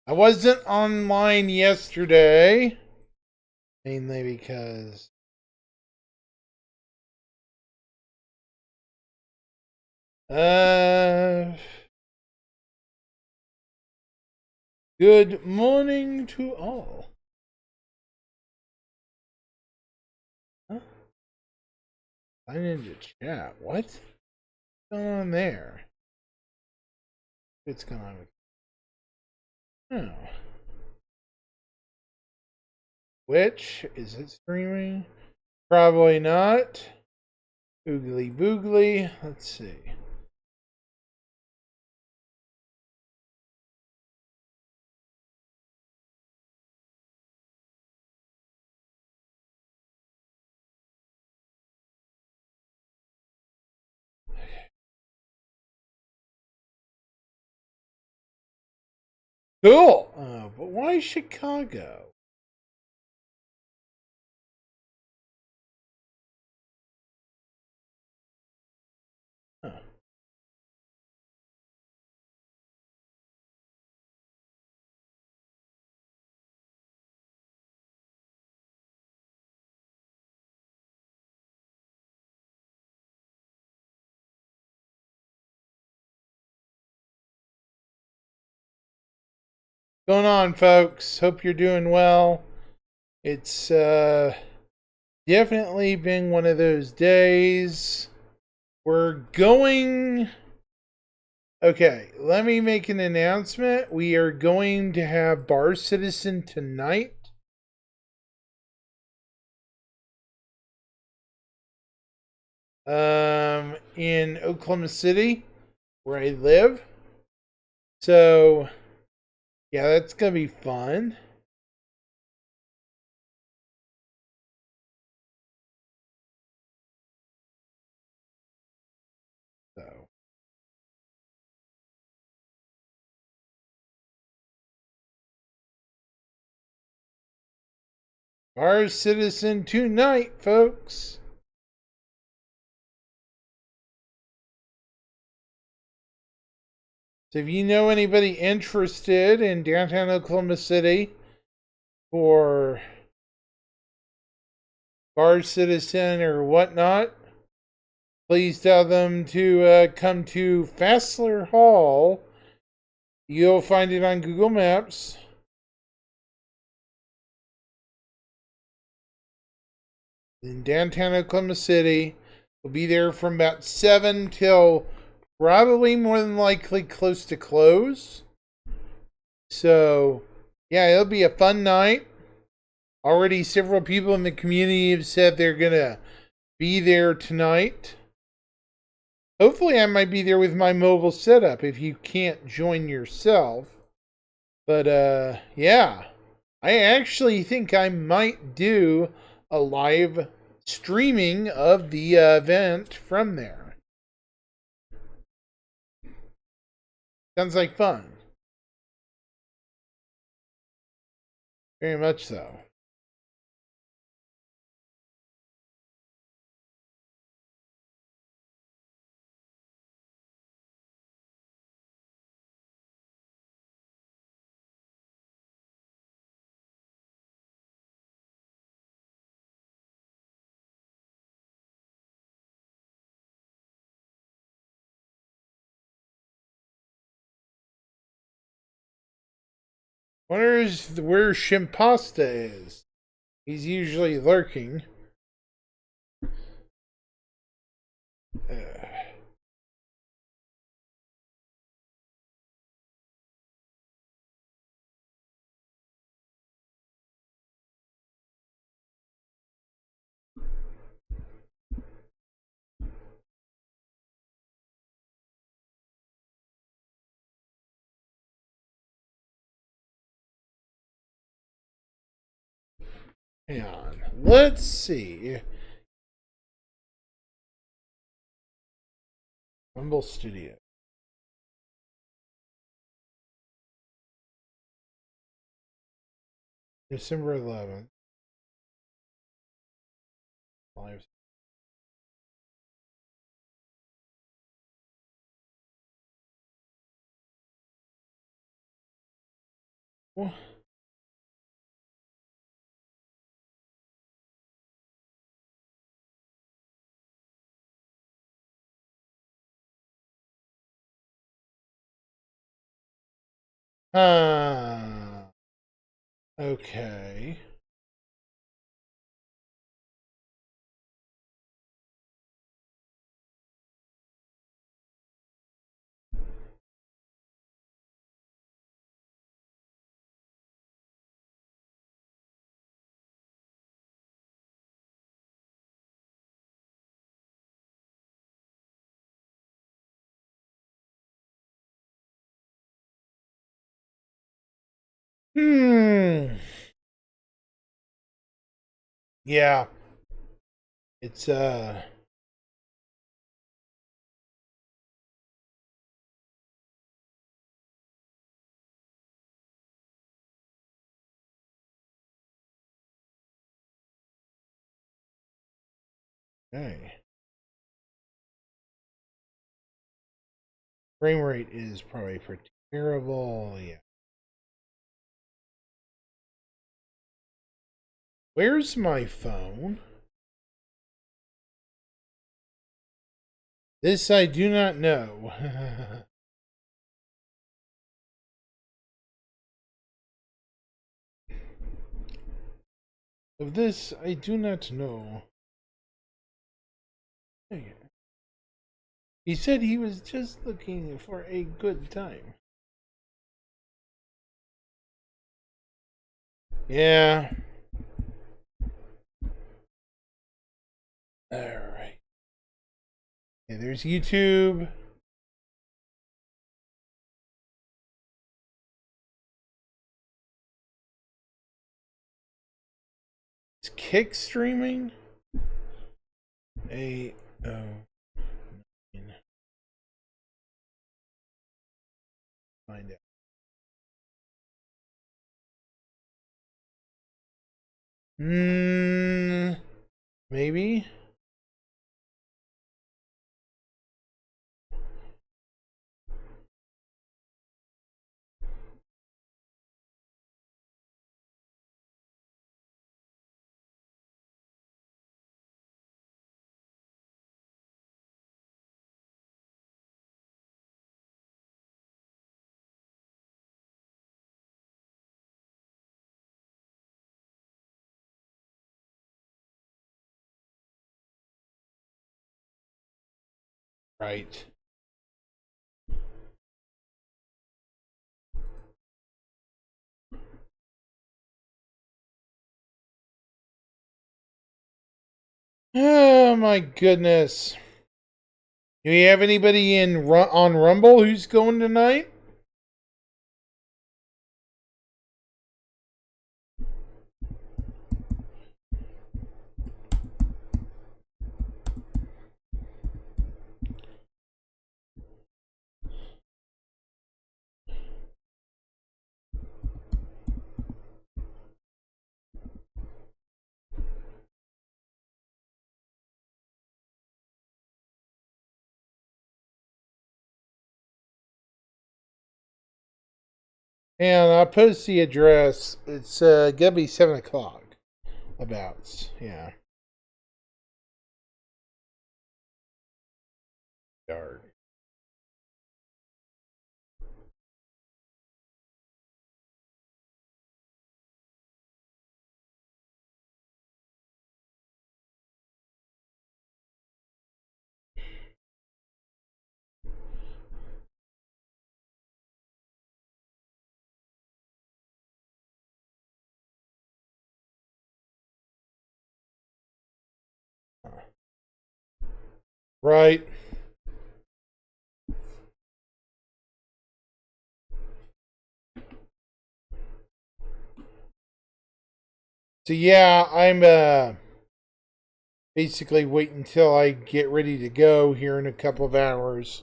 I wasn't online yesterday, mainly because uh good morning to all. Huh? Sign into chat. What's going on there? What's going on with oh. Which is it streaming? Probably not. Oogly boogly. Let's see. Cool. But why Chicago? Huh. Going on, folks? Hope you're doing well. It's definitely been one of those days. We're going. Okay, let me make an announcement. We are going to have Bar Citizen tonight. In Oklahoma City, where I live. So, yeah, that's gonna be fun. So, Bar Citizen tonight, folks. So, if you know anybody interested in downtown Oklahoma City for Bar Citizen or whatnot, please tell them to come to Fassler Hall. You'll find it on Google Maps. In downtown Oklahoma City. We'll be there from about 7 till probably more than likely close to close. So, yeah, it'll be a fun night. Already several people in the community have said they're going to be there tonight. Hopefully, I might be there with my mobile setup if you can't join yourself. But, yeah, I actually think I might do a live streaming of the event from there. Sounds like fun. Very much so. Wonders where Shimpasta is. He's usually lurking. Uh, hang on. Let's see. Rumble Studio. December 11th. Live. Okay. Hmm. Yeah. It's okay. Frame rate is probably pretty terrible. Yeah. Where's my phone? This I do not know. Of this I do not know. He said he was just looking for a good time. Yeah. Alright. Okay, there's YouTube. It's Kick streaming. Find out. Maybe. Right. Oh my goodness. Do you have anybody on Rumble who's going tonight? And I'll post the address. It's gonna be 7 o'clock. About, yeah. Dark. Right. So yeah, I'm basically waiting until I get ready to go here in a couple of hours.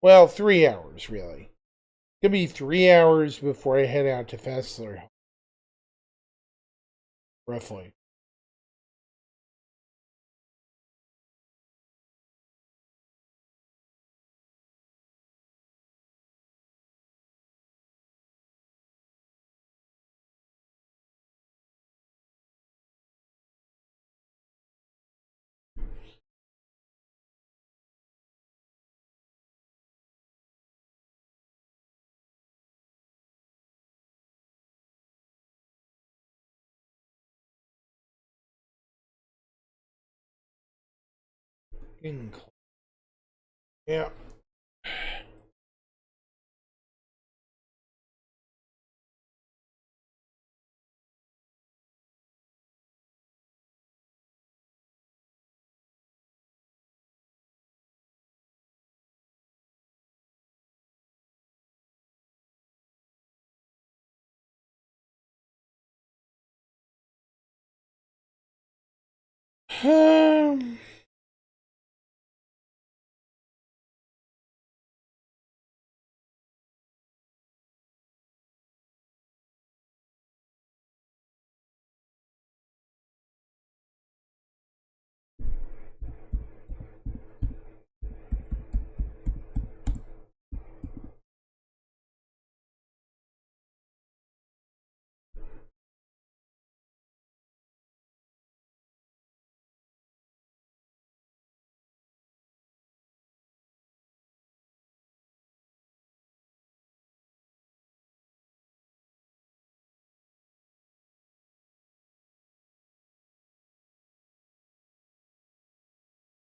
Well, 3 hours really. It's gonna be 3 hours before I head out to Fessler, roughly. Yeah. Um,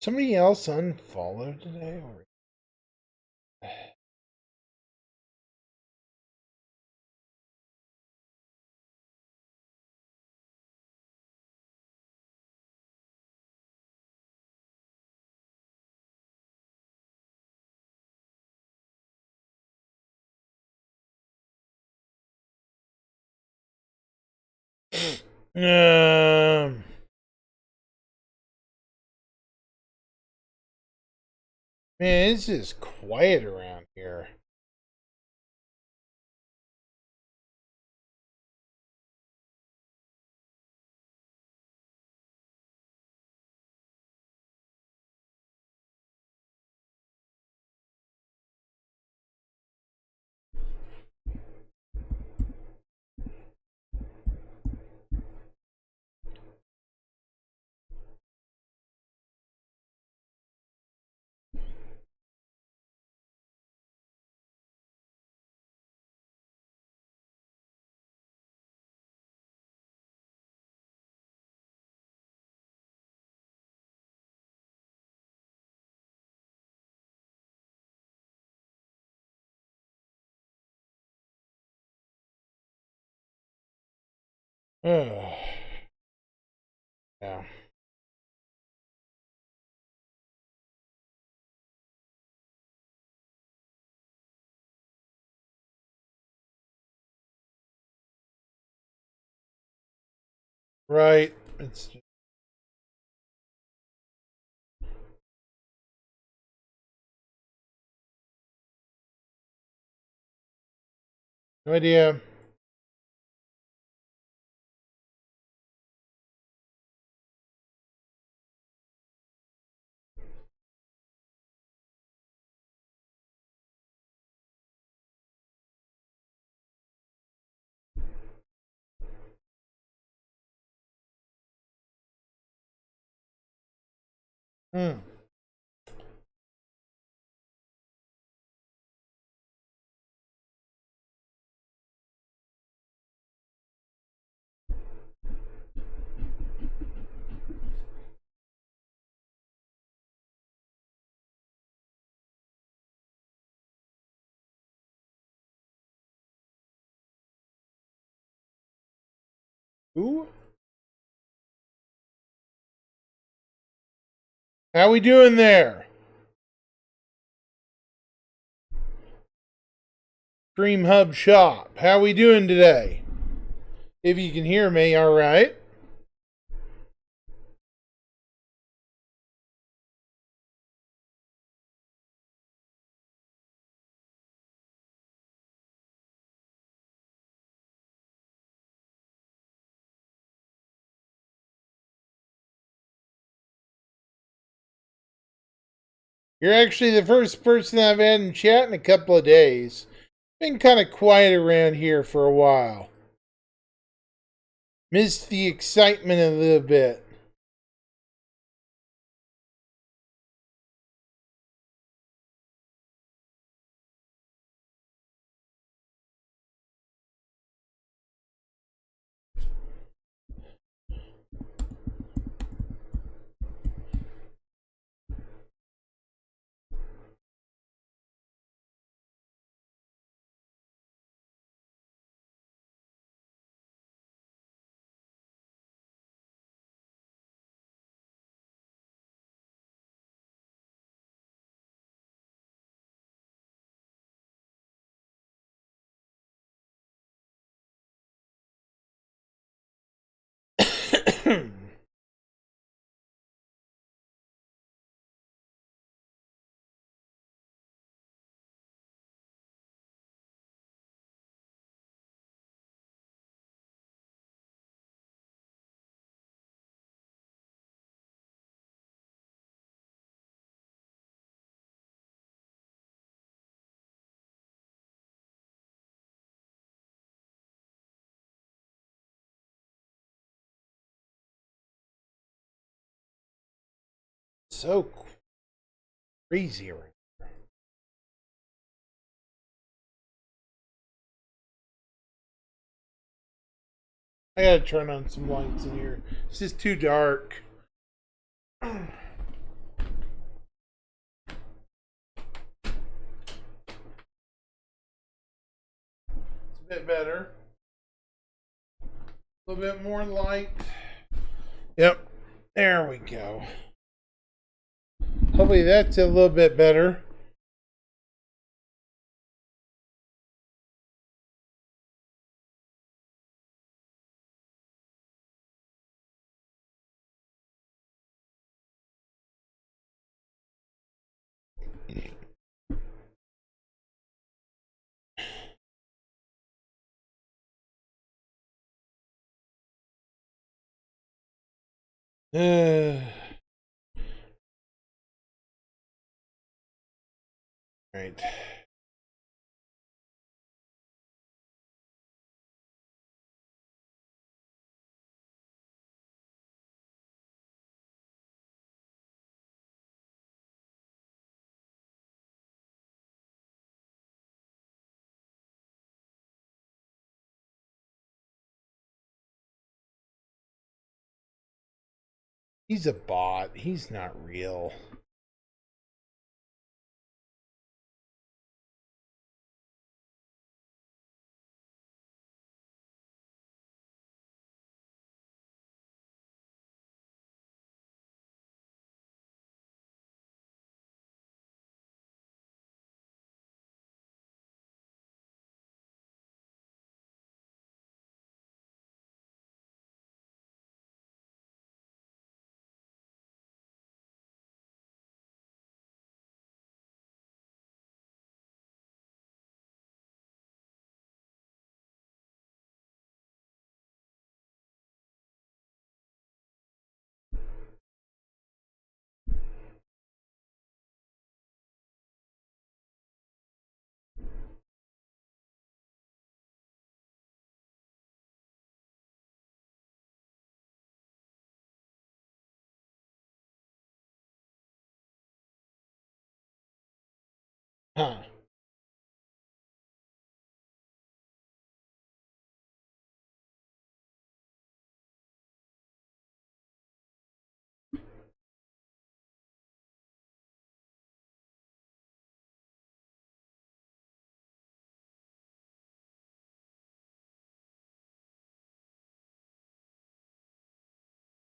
somebody else unfollowed today? Or... Um, man, it's just quiet around here. Yeah. Right. It's just... no idea. Hmm. Who? How we doing there? Dream Hub Shop. How we doing today? If you can hear me, all right. You're actually the first person I've had in chat in a couple of days. Been kind of quiet around here for a while. Missed the excitement a little bit. So crazy right. I gotta turn on some lights in here. It's just too dark. It's a bit better. A little bit more light. Yep. There we go. Hopefully that's a little bit better. Right. He's a bot. He's not real. Huh.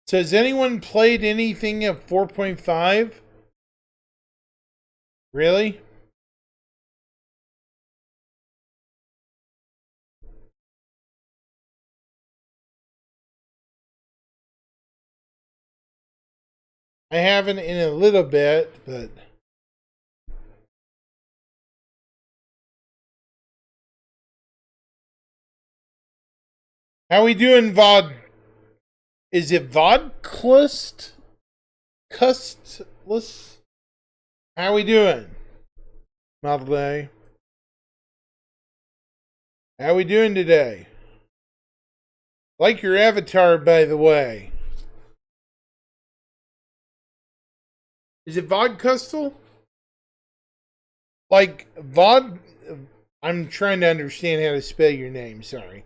So has anyone played anything of 4.5? Really? I haven't in a little bit, but how we doing, Vod? Is it Vodclust? Custless? How we doing? Model Day. How we doing today? Like your avatar, by the way. Is it Vodcustle? Like Vod? I'm trying to understand how to spell your name. Sorry.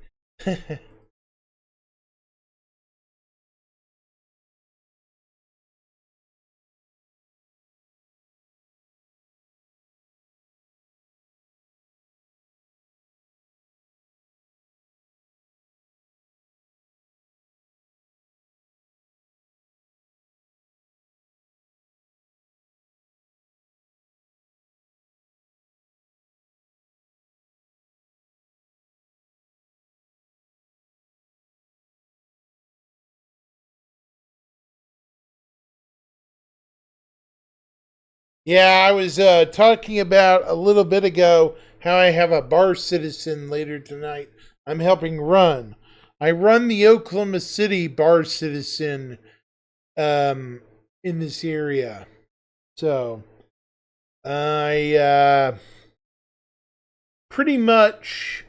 Yeah, I was talking about a little bit ago how I have a bar citizen later tonight. I'm helping run. I run the Oklahoma City bar citizen um, in this area. So I pretty much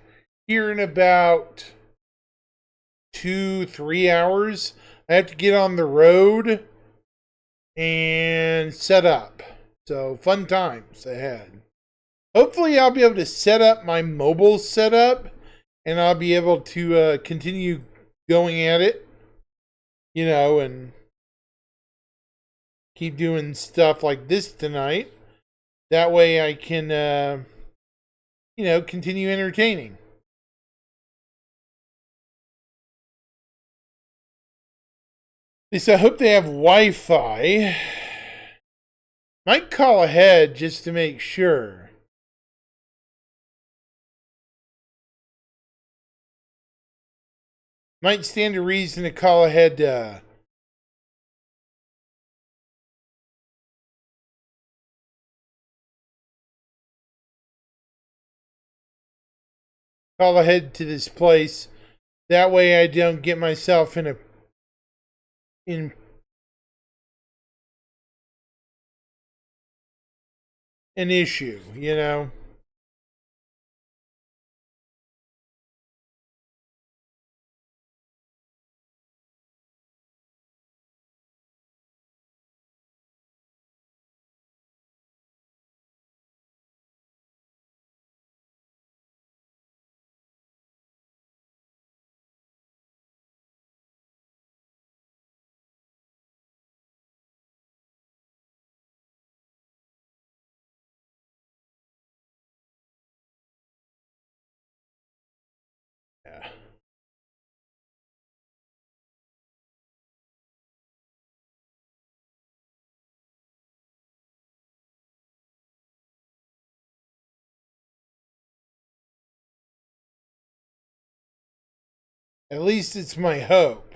here in about 2-3 hours, I have to get on the road and set up. So fun times ahead. Hopefully, I'll be able to set up my mobile setup and I'll be able to continue going at it, and keep doing stuff like this tonight. That way I can, continue entertaining. At least I hope they have Wi Fi. Might call ahead just to make sure. Might stand a reason to call ahead. Call ahead to this place. That way I don't get myself in an issue. Yeah. At least it's my hope.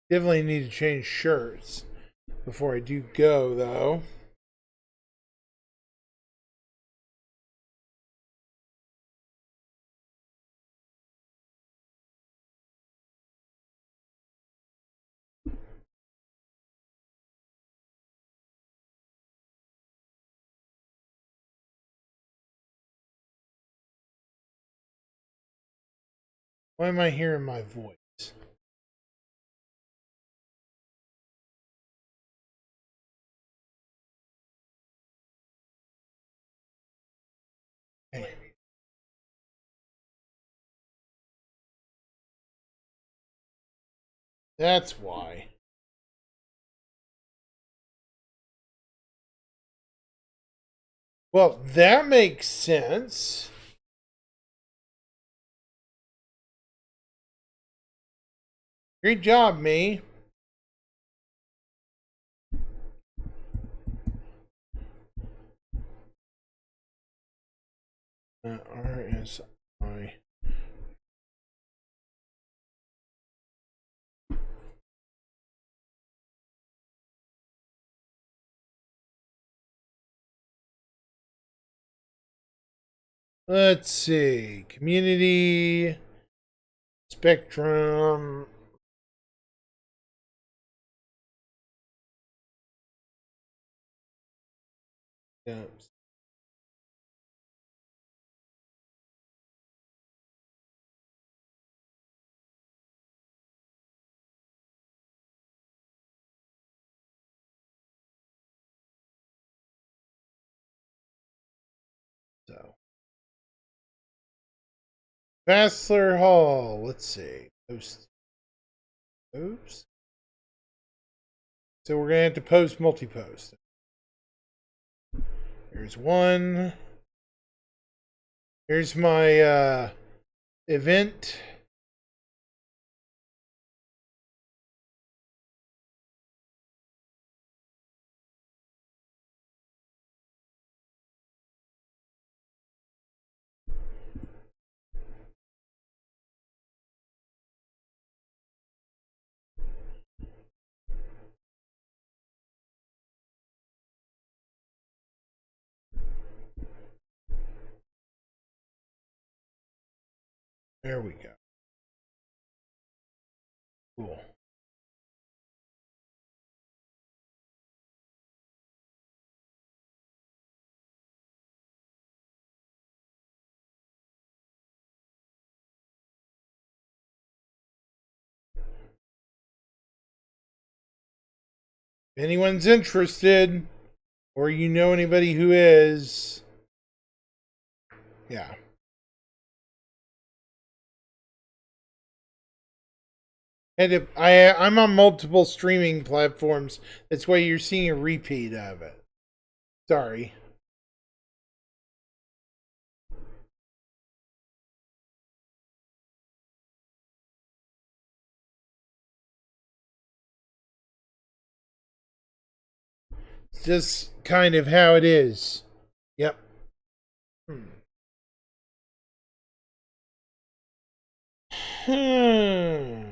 Definitely need to change shirts before I do go, though. Why am I hearing my voice? Hey. That's why. Well, that makes sense. Great job, me. RSI. Let's see. Community. Spectrum. Yep. So. Vassler Hall. Let's see. Post. Oops. So we're going to have to post multi-post. Here's one. Here's my event. There we go. Cool. If anyone's interested, or you know anybody who is, yeah. And I'm on multiple streaming platforms. That's why you're seeing a repeat of it. Sorry. It's just kind of how it is. Yep. Hmm.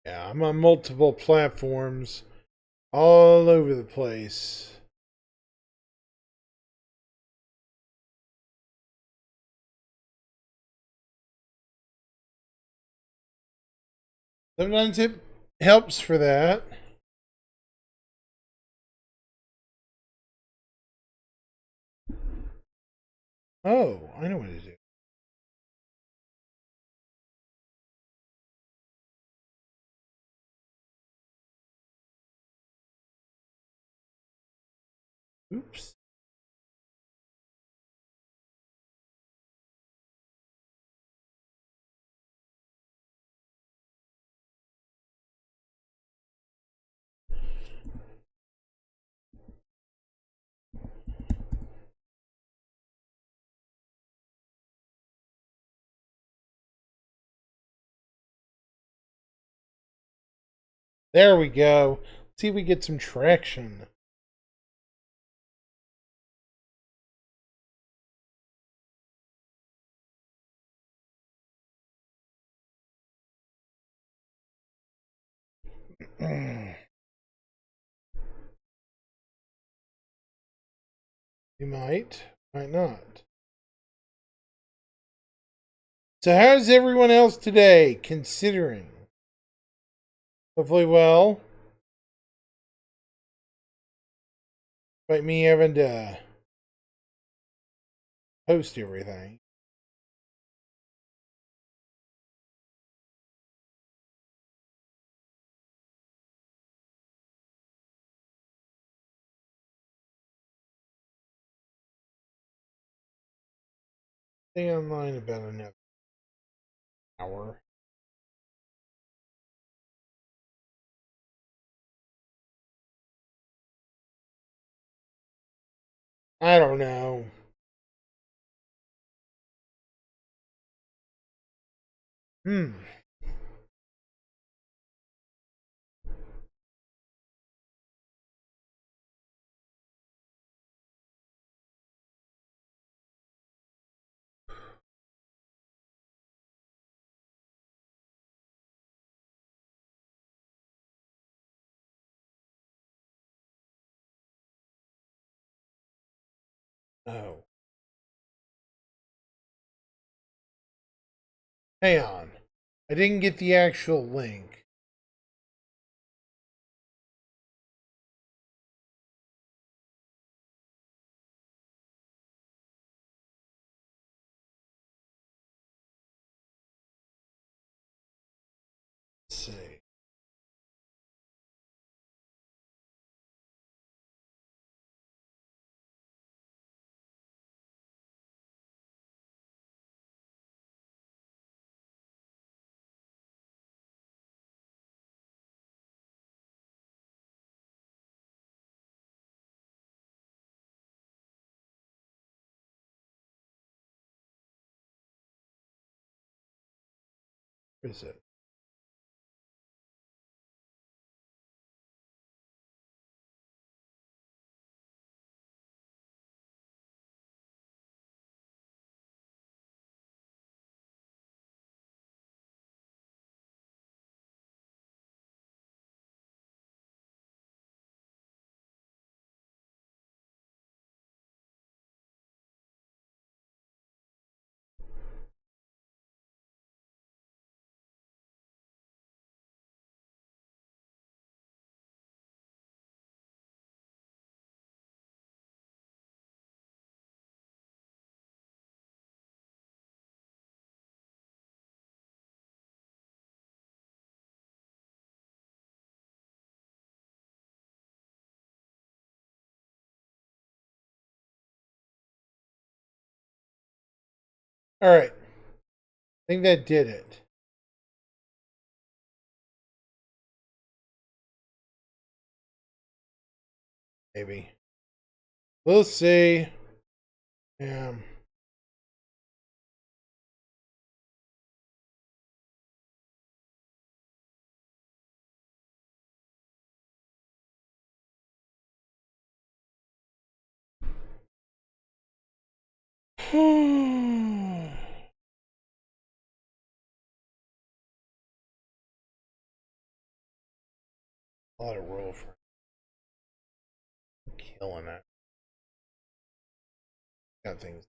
Yeah, I'm on multiple platforms all over the place. Sometimes it helps for that. Oh, I know what to do. Oops. There we go. Let's see if we get some traction. You might not. So, how's everyone else today considering? Hopefully, well. Like me having to post everything. Stay online about another hour. I don't know. Hmm. Oh. Hang on. I didn't get the actual link. Let's see. Where is it? All right. I think that did it. Maybe. We'll see. Yeah. A lot of roll for killing it. Got things.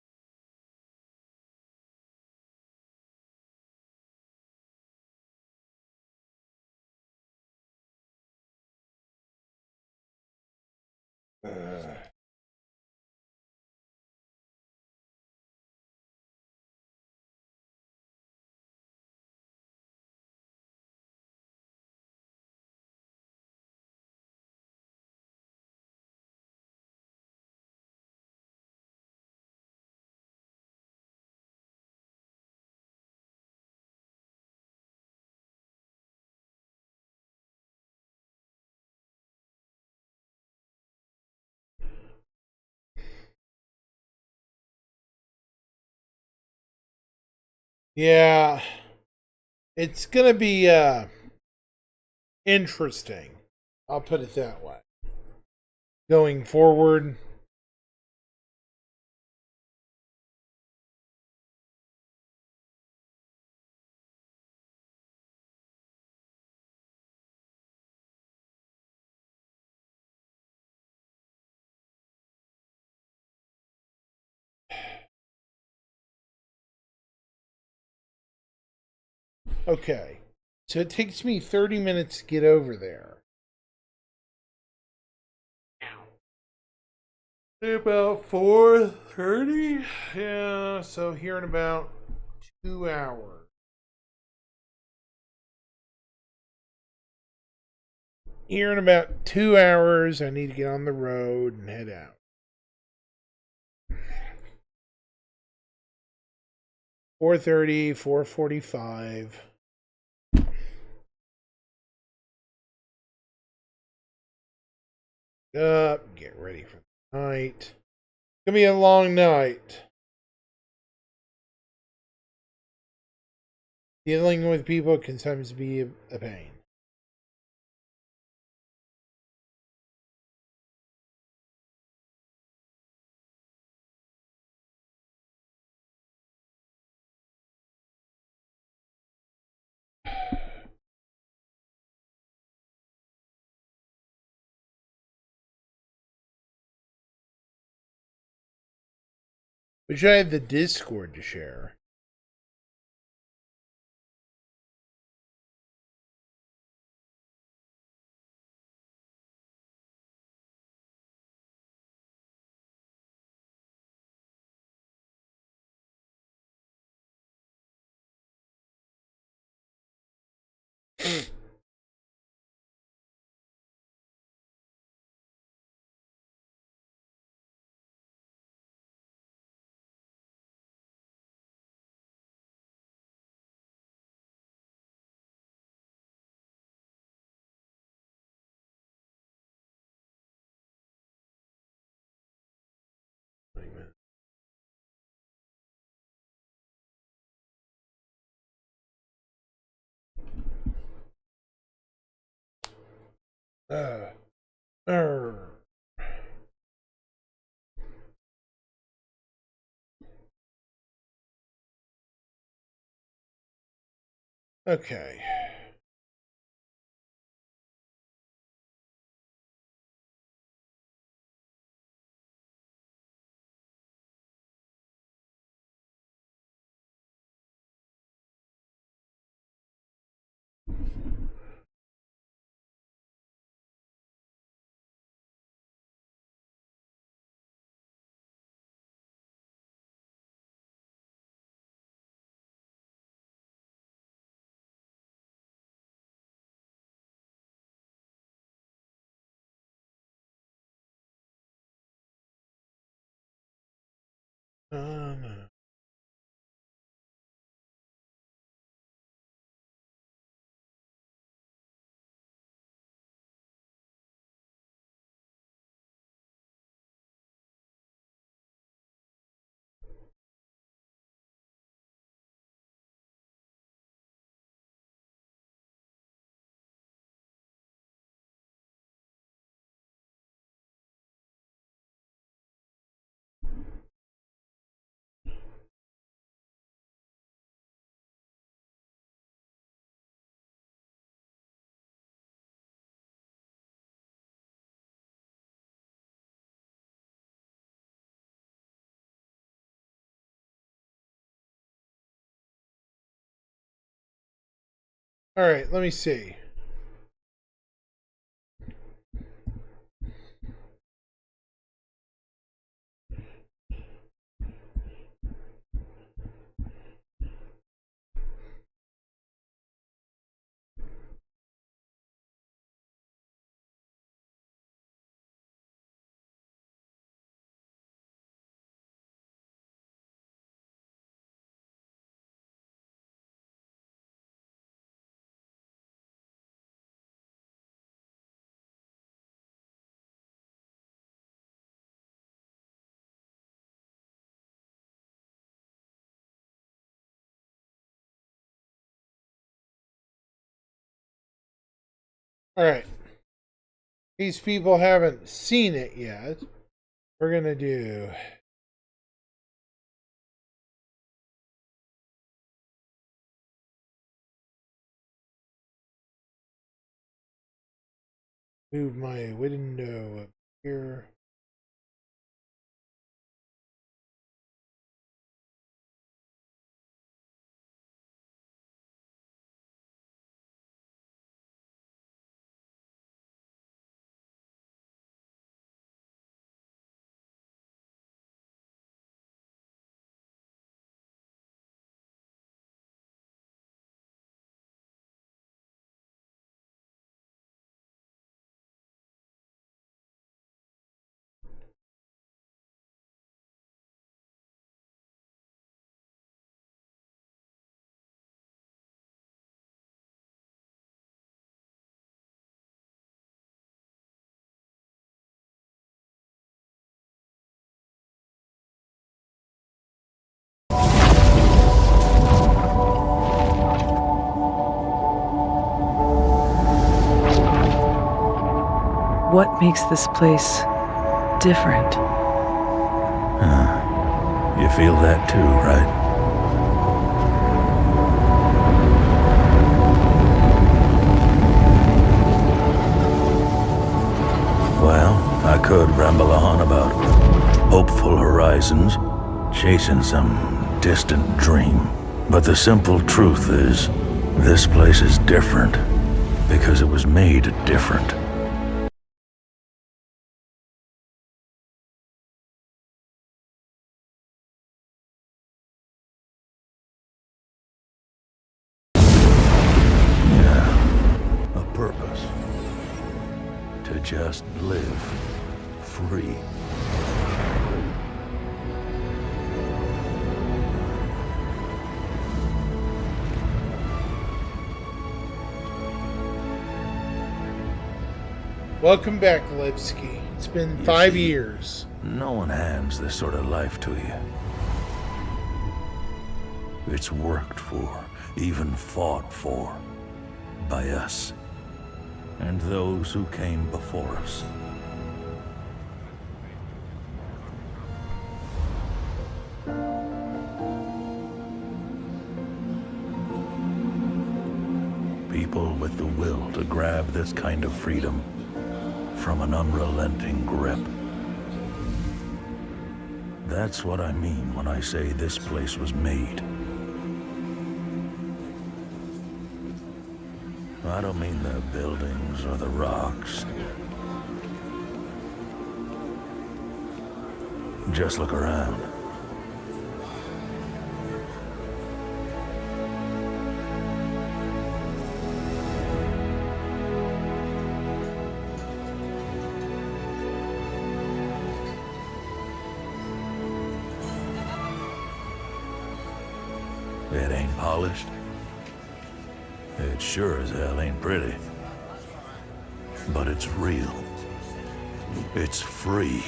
Yeah. It's gonna be interesting. I'll put it that way. Going forward. Okay. So it takes me 30 minutes to get over there. About 4:30. Yeah, so here in about 2 hours. Here in about 2 hours, I need to get on the road and head out. 4:30, 4:45. Up, get ready for the night. It's gonna be a long night. Dealing with people can sometimes be a pain. Wish I had the Discord to share. Uh, uh. Okay. No. All right, let me see. All right. These people haven't seen it yet. We're going to do move my window up here. What makes this place different? You feel that too, right? Well, I could ramble on about hopeful horizons, chasing some distant dream. But the simple truth is, this place is different because it was made different. Yeah, a purpose. To just live free. Welcome back, Levski. It's been 5 years. No one hands this sort of life to you. It's worked for, even fought for, by us, and those who came before us. People with the will to grab this kind of freedom from an unrelenting grip. That's what I mean when I say this place was made. I don't mean the buildings or the rocks. Just look around. It ain't polished. It sure as hell ain't pretty. But it's real. It's free.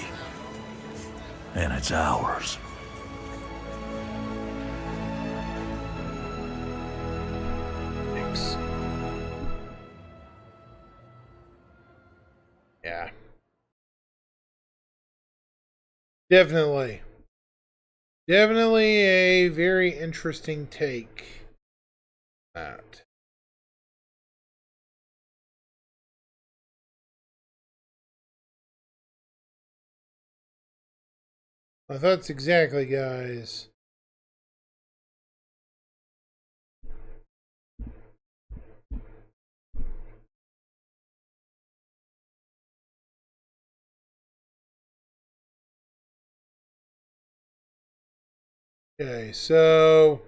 And it's ours. Thanks. Yeah. Definitely. Definitely a very interesting take. That. My thoughts exactly, guys. Okay, so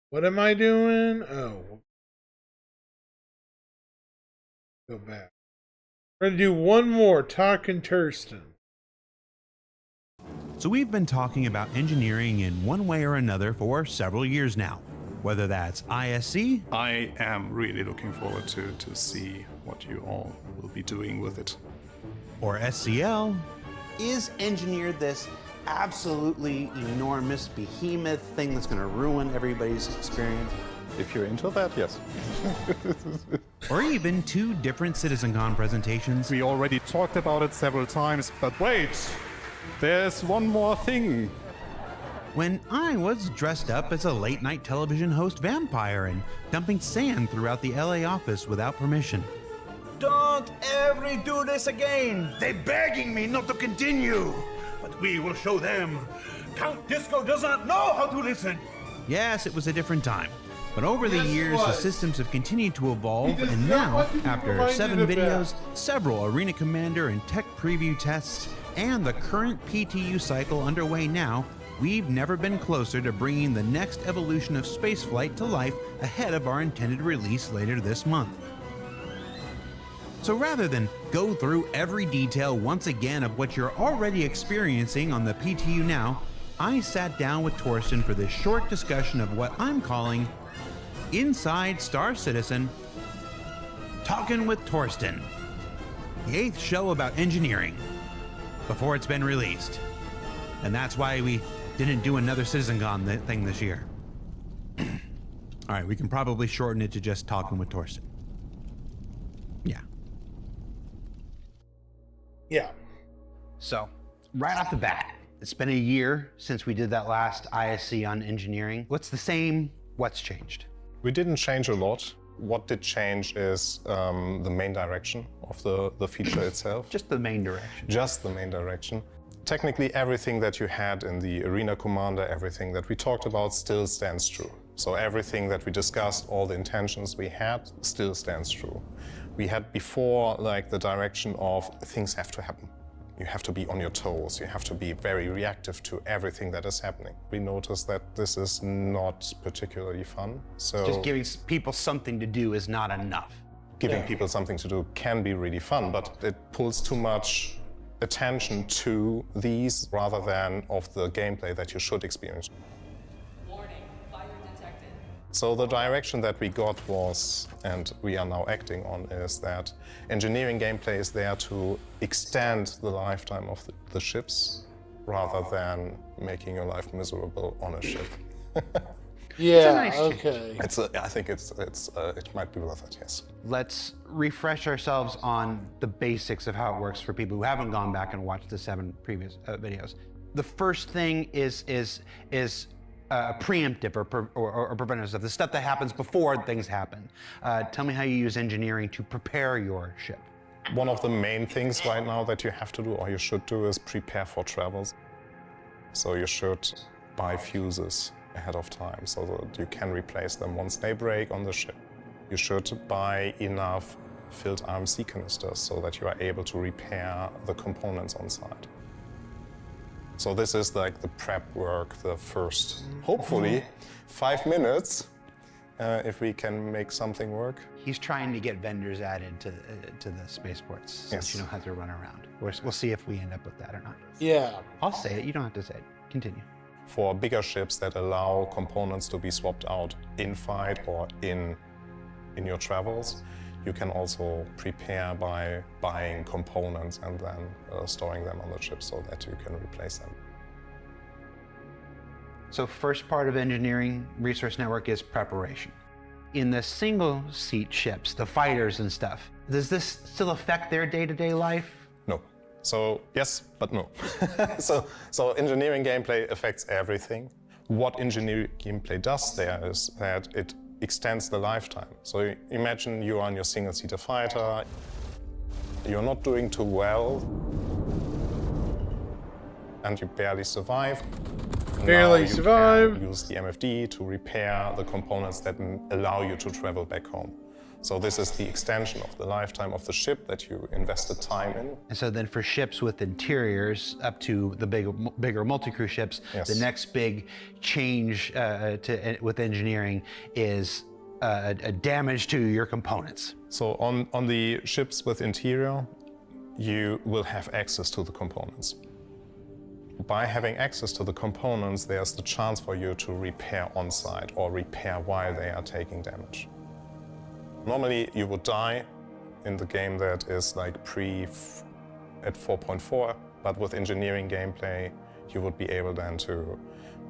what am I doing? Oh, go back. We're gonna do one more, talking Tursten. So we've been talking about engineering in one way or another for several years now, whether that's ISC. I am really looking forward to see what you all will be doing with it. Or SCL. Is Engineer this absolutely enormous behemoth thing that's going to ruin everybody's experience? If you're into that, yes. Or even two different CitizenCon presentations. We already talked about it several times, but wait! There's one more thing. When I was dressed up as a late night television host vampire and dumping sand throughout the LA office without permission. Don't ever do this again! They're begging me not to continue! But we will show them! Count Disco does not know how to listen! Yes, it was a different time. But over the years, the systems have continued to evolve, and now, after 7 videos, several Arena Commander and tech preview tests, and the current PTU cycle underway now, we've never been closer to bringing the next evolution of spaceflight to life ahead of our intended release later this month. So rather than go through every detail once again of what you're already experiencing on the PTU now, I sat down with Torsten for this short discussion of what I'm calling Inside Star Citizen, Talking with Torsten, the 8th show about engineering, before it's been released. And that's why we didn't do another CitizenCon thing this year. All right, we can probably shorten it to just Talking with Torsten. Yeah. Yeah. So, right off the bat, it's been a year since we did that last ISC on engineering. What's the same? What's changed? We didn't change a lot. What did change is the main direction of the feature itself. Just the main direction. Just the main direction. Technically, everything that you had in the Arena Commander, everything that we talked about still stands true. So everything that we discussed, all the intentions we had, still stands true. We had before like the direction of things have to happen. You have to be on your toes. You have to be very reactive to everything that is happening. We noticed that this is not particularly fun. So Just giving people something to do is not enough. giving people something to do can be really fun, but it pulls too much attention to these rather than of the gameplay that you should experience. Warning, fire detected. So the direction that we got was, and we are now acting on, is that engineering gameplay is there to extend the lifetime of the ships rather than making your life miserable on a ship. Yeah, nice change. okay. I think it might be worth it, yes. Let's refresh ourselves on the basics of how it works for people who haven't gone back and watched the 7 previous videos. The first thing is preemptive or preventative stuff, the stuff that happens before things happen. Tell me how you use engineering to prepare your ship. One of the main things right now that you have to do, or you should do, is prepare for travels. So you should buy fuses ahead of time so that you can replace them once they break on the ship. You should buy enough filled RMC canisters so that you are able to repair the components on site. So this is like the prep work, the first, hopefully, 5 minutes, if we can make something work. He's trying to get vendors added to the spaceports so Yes. that you know how to run around. We'll see if we end up with that or not. Yeah. I'll say it, you don't have to say it. Continue. For bigger ships that allow components to be swapped out in fight or in your travels, you can also prepare by buying components and then storing them on the ship so that you can replace them. So first part of engineering resource network is preparation. In the single seat ships, the fighters and stuff, does this still affect their day-to-day life? No. So yes, but no. so engineering gameplay affects everything. What engineering gameplay does there is that it extends the lifetime. So imagine you are on your single-seater fighter, you're not doing too well, and you barely survive. Barely Now you survive. can use the MFD to repair the components that allow you to travel back home. So this is the extension of the lifetime of the ship that you invested time in. And so then for ships with interiors up to the bigger multi-crew ships, Yes. the next big change with engineering is a damage to your components. So on the ships with interior, you will have access to the components. By having access to the components, there's the chance for you to repair on-site or repair while they are taking damage. Normally, you would die in the game that is like at 4.4, but with engineering gameplay, you would be able then to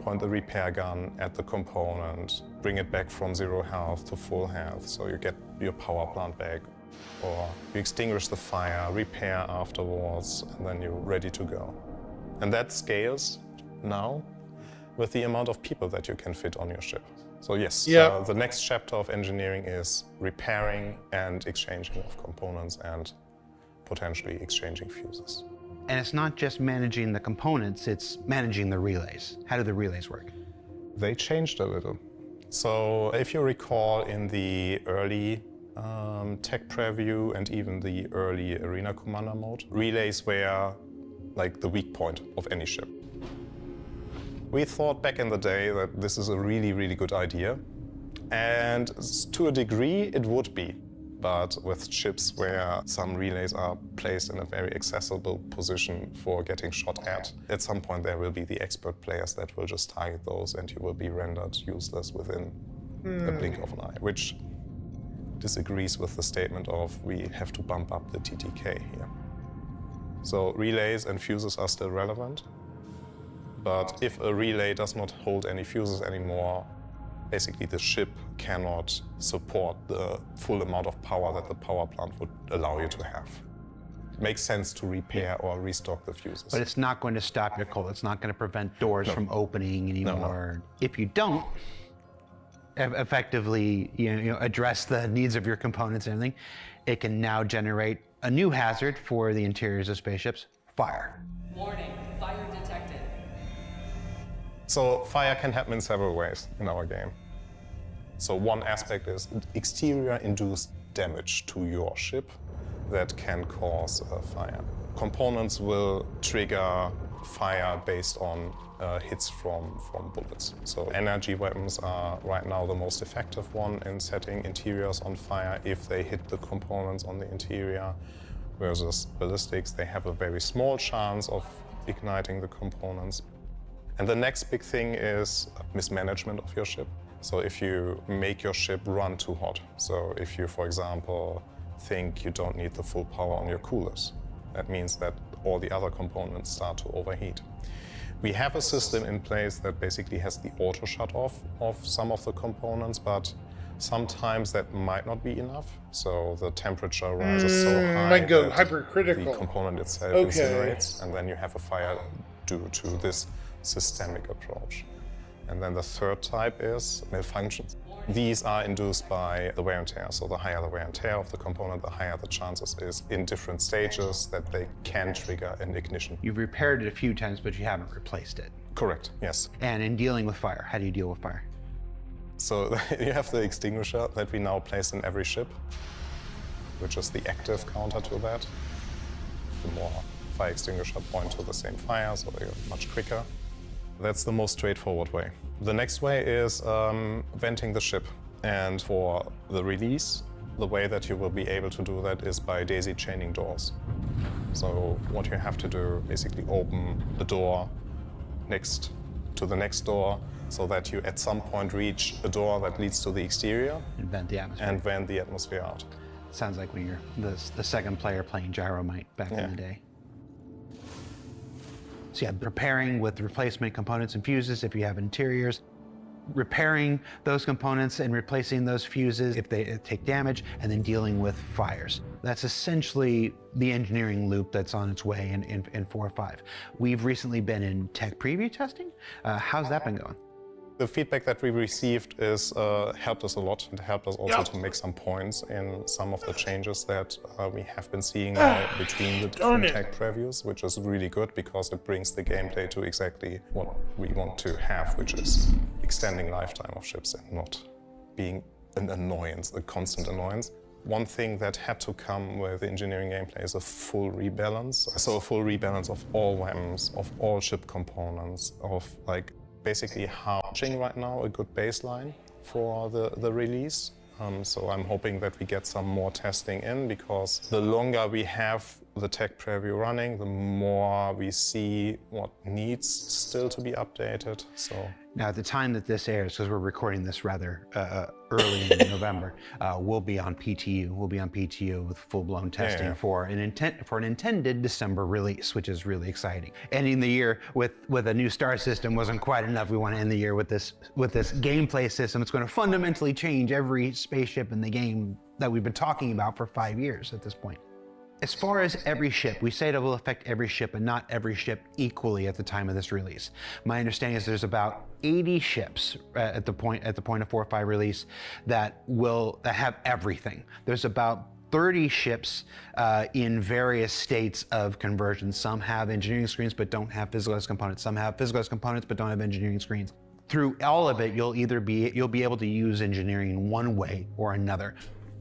point the repair gun at the component, bring it back from 0 health to full health, so you get your power plant back, or you extinguish the fire, repair afterwards, and then you're ready to go. And that scales now with the amount of people that you can fit on your ship. So yes, Yeah. The next chapter of engineering is repairing and exchanging of components and potentially exchanging fuses. And it's not just managing the components, it's managing the relays. How do the relays work? They changed a little. So if you recall in the early tech preview and even the early Arena Commander mode, relays were like the weak point of any ship. We thought back in the day that this is a really, really good idea. And to a degree, it would be. But with ships where some relays are placed in a very accessible position for getting shot at some point there will be the expert players that will just target those and you will be rendered useless within a blink of an eye, which disagrees with the statement of we have to bump up the TTK here. So relays and fuses are still relevant, but if a relay does not hold any fuses anymore, basically the ship cannot support the full amount of power that the power plant would allow you to have. makes sense to repair or restock the fuses. But it's not going to stop your cold. It's not going to prevent doors from opening anymore. If you don't effectively address the needs of your components and everything, it can now generate a new hazard for the interiors of spaceships: fire. Warning, fire detected. So fire can happen in several ways in our game. So one aspect is exterior-induced damage to your ship that can cause a fire. Components will trigger fire based on hits from bullets. So energy weapons are right now the most effective one in setting interiors on fire if they hit the components on the interior, versus ballistics, they have a very small chance of igniting the components. And the next big thing is mismanagement of your ship. So if you make your ship run too hot, so if you, for example, think you don't need the full power on your coolers, that means that all the other components start to overheat. We have a system in place that basically has the auto shut off of some of the components, but sometimes that might not be enough. So the temperature rises so high might go that hypercritical. the component itself Okay. incinerates, and then you have a fire due to this systemic approach. And then the third type is malfunctions. These are induced by the wear and tear. So the higher the wear and tear of the component, the higher the chances is in different stages that they can trigger an ignition. You've repaired it a few times, but you haven't replaced it. Correct, yes. And in dealing with fire, how do you deal with fire? So you have the extinguisher that we now place in every ship, which is the active counter to that. The more fire extinguisher point to the same fire, so they're much quicker. That's the most straightforward way. The next way is venting the ship. And for the release, the way that you will be able to do that is by daisy chaining doors. So what you have to do, basically open the door next to the next door, so that you at some point reach a door that leads to the exterior And vent the atmosphere. and vent the atmosphere out. Sounds like when you're the second player playing Gyromite back in the day. So yeah, preparing with replacement components and fuses if you have interiors, repairing those components and replacing those fuses if they take damage, and then dealing with fires. That's essentially the engineering loop that's on its way in 4 or 5. We've recently been in tech preview testing. How's that been going? The feedback that we received is helped us a lot, and helped us also to make some points in some of the changes that we have been seeing now between the different tech previews, which is really good because it brings the gameplay to exactly what we want to have, which is extending lifetime of ships and not being an annoyance, a constant annoyance. One thing that had to come with the engineering gameplay is a full rebalance. So a full rebalance of all weapons, of all ship components, of like basically hatching right now a good baseline for the release. So I'm hoping that we get some more testing in, because the longer we have the tech preview running, the more we see what needs still to be updated. So Now, at the time that this airs, because we're recording this rather early in November, we'll be on PTU. We'll be on PTU with full-blown testing for an intended December release, which is really exciting. Ending the year with a new star system wasn't quite enough. We want to end the year with this gameplay system. It's going to fundamentally change every spaceship in the game that we've been talking about for 5 years at this point. As far as every ship, we say it will affect every ship, and not every ship equally at the time of this release. My understanding is there's about 80 ships at the point of 4.5 release that have everything. There's about 30 ships in various states of conversion. Some have engineering screens but don't have physicalized components. Some have physicalized components but don't have engineering screens. Through all of it, you'll be able to use engineering in one way or another.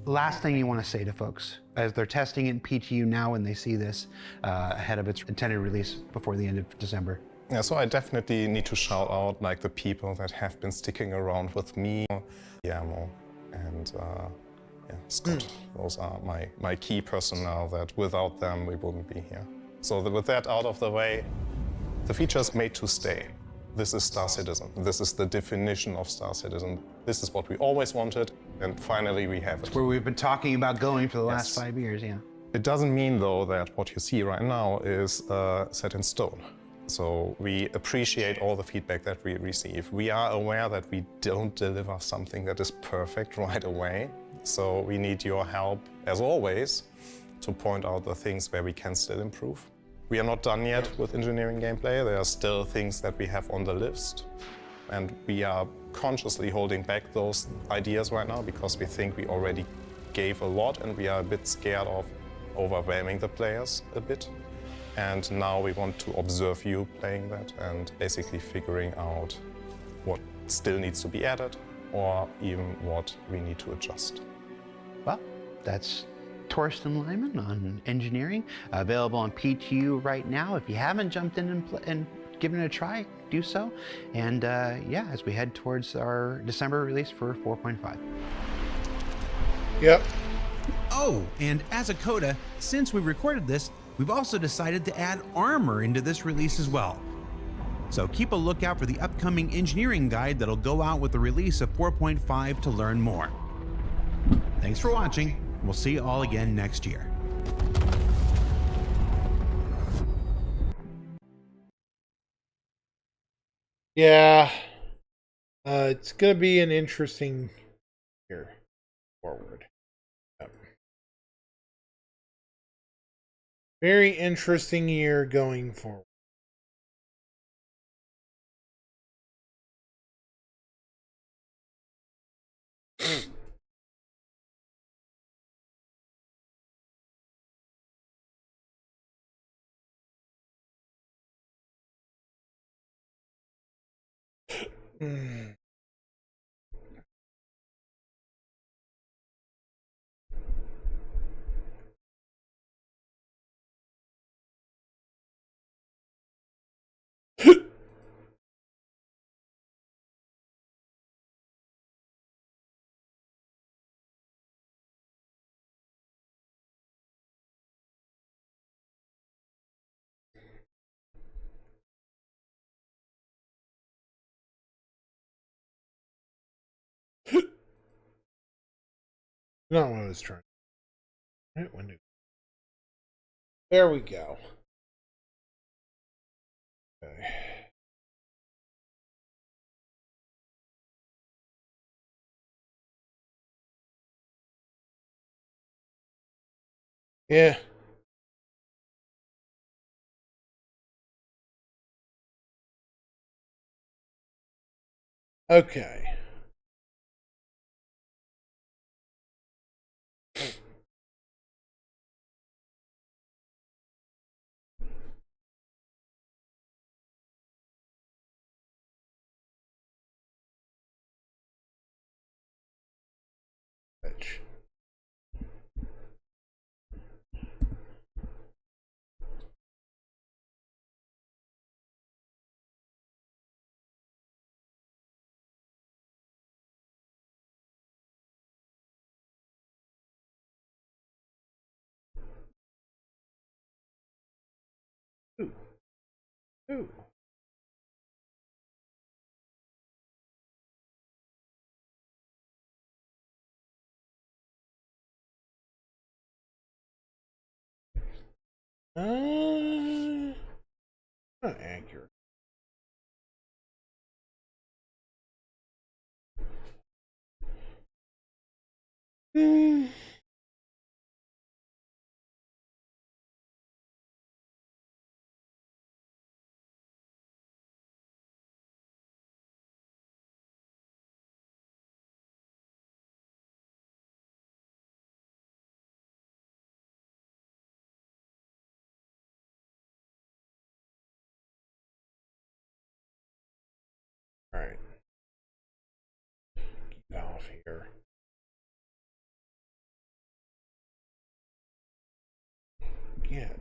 Last thing you want to say to folks as they're testing it in PTU now and they see this ahead of its intended release before the end of December. Yeah, so I definitely need to shout out like the people that have been sticking around with me, Guillermo and Scott. Those are my key personnel that without them we wouldn't be here. So with that out of the way, the feature is made to stay. This is Star Citizen. This is the definition of Star Citizen. This is what we always wanted, and finally we have it. It's where we've been talking about going for the last 5 years, yeah. It doesn't mean, though, that what you see right now is set in stone. So we appreciate all the feedback that we receive. We are aware that we don't deliver something that is perfect right away. So we need your help, as always, to point out the things where we can still improve. We are not done yet with engineering gameplay. There are still things that we have on the list. And we are consciously holding back those ideas right now because we think we already gave a lot and we are a bit scared of overwhelming the players a bit. And now we want to observe you playing that and basically figuring out what still needs to be added or even what we need to adjust. Well, that's Torsten Lyman on engineering, available on PTU right now. If you haven't jumped in and given it a try, do so. And yeah, as we head towards our December release for 4.5. Yep. Oh, and as a coda, since we recorded this, we've also decided to add armor into this release as well. So keep a lookout for the upcoming engineering guide that'll go out with the release of 4.5 to learn more. Thanks for watching. We'll see you all again next year. Yeah. It's going to be an interesting year forward. Yep. Very interesting year going forward. Mm. Not what I was trying. Right, when there we go. Okay. Yeah. Okay. Which ooh. Ooh. Not accurate. Hmm. All right. Keep off here. Again.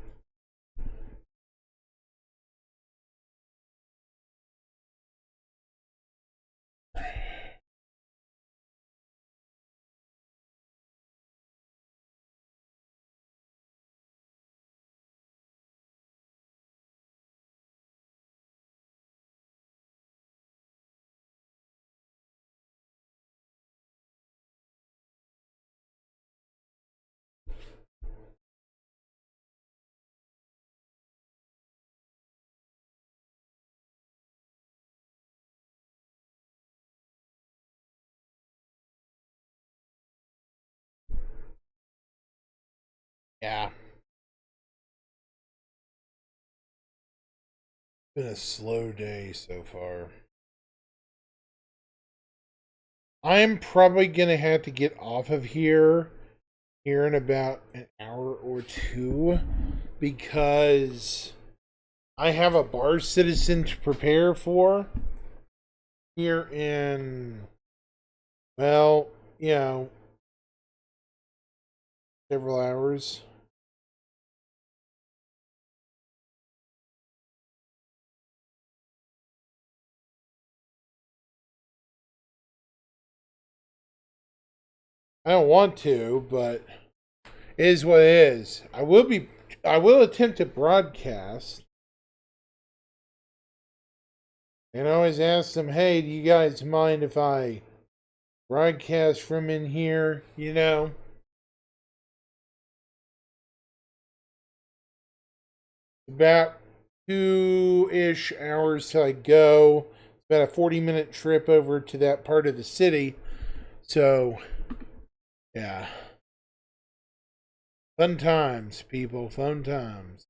Yeah. Been a slow day so far. I'm probably going to have to get off of here in about an hour or two because I have a bar citizen to prepare for here in, well, you know, several hours. I don't want to, but it is what it is. I will attempt to broadcast. And I always ask them, hey, do you guys mind if I broadcast from in here? You know? About 2-ish hours till I go. It's about a 40-minute trip over to that part of the city. So, yeah. Fun times, people. Fun times.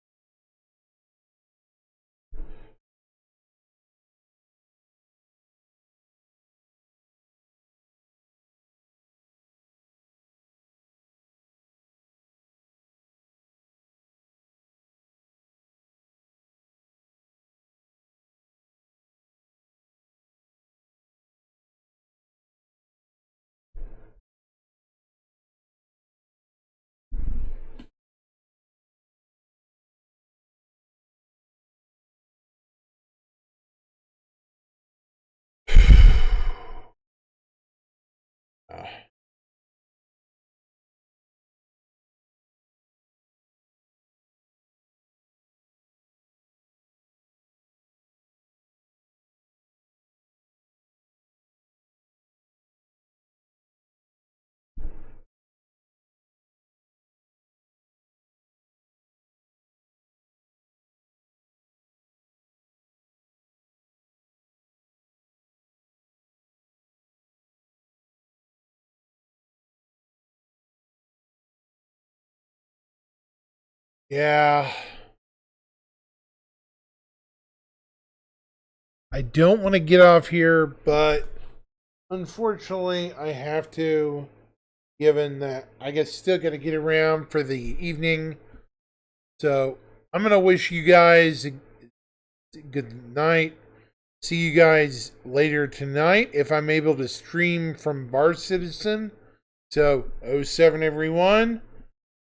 Yeah. I don't want to get off here, but unfortunately, I have to, given that I guess still got to get around for the evening. So I'm going to wish you guys a good night. See you guys later tonight if I'm able to stream from Bar Citizen. So, 07 everyone.